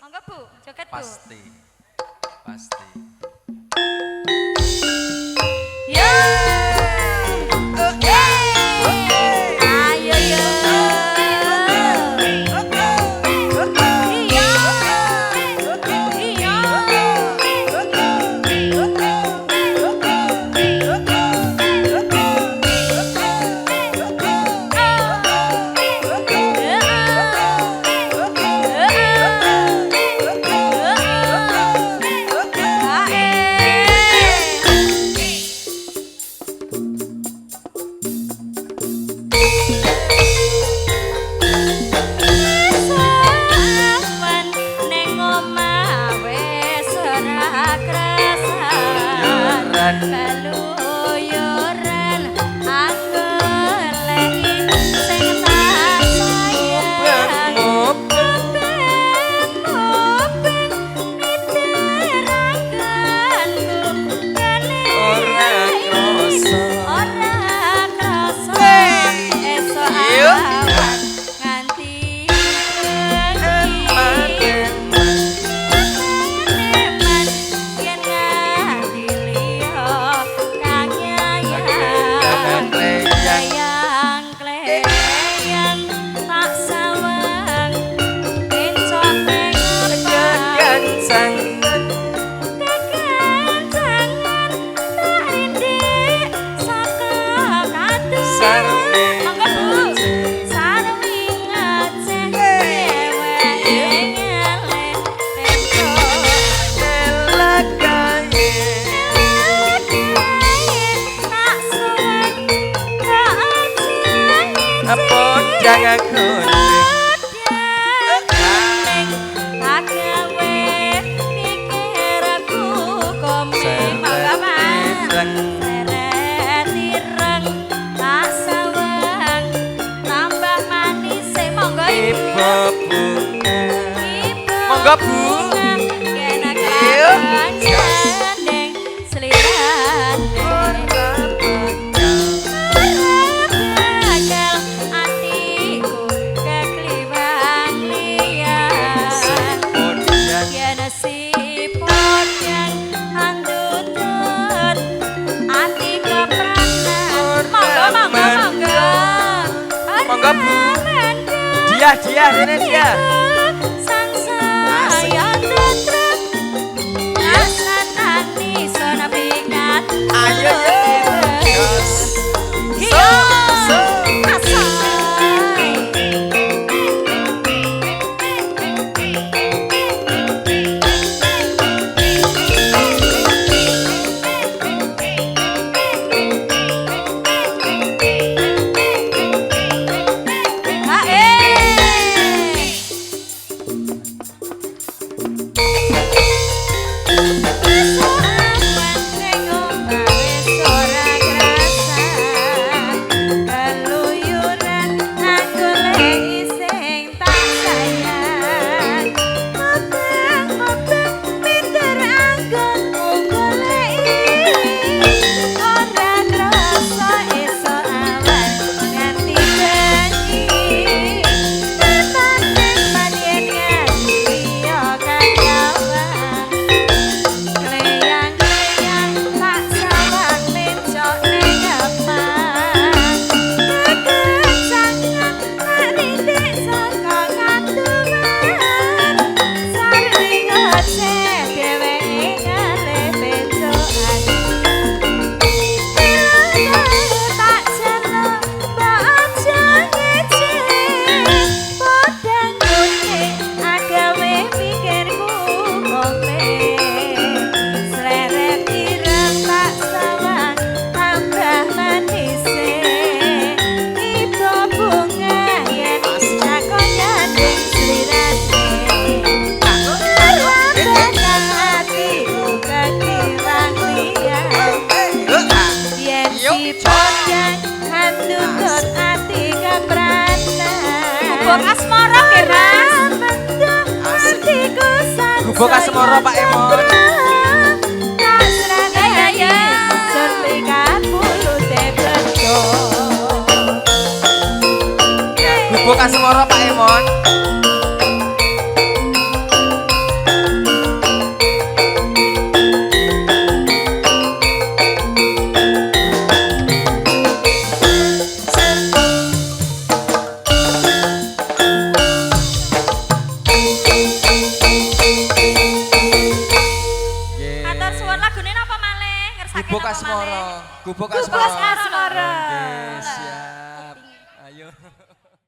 Monggo Bu, joget Bu. Pasti. Pasti. Ya. Ayo yo. Kaluyuran angger legi sing tak sayang mopeng miterakanku kene ora krasa esok awan nganti bengi jangan kuning agawe pikir aku komeng seret ireng tak sawang tambah manis monggo ibu bunga monggo Bu kena gandeng selirane monggo Bu dia ini dia sang sayang tetrek rasatani sona pikat ayo Gubuk Asmara Pak Emon. Gubuk Asmara Pak Emon. Gubuk Asmara. Gubuk Gubuk Asmara. Asmara. Nggih, siap.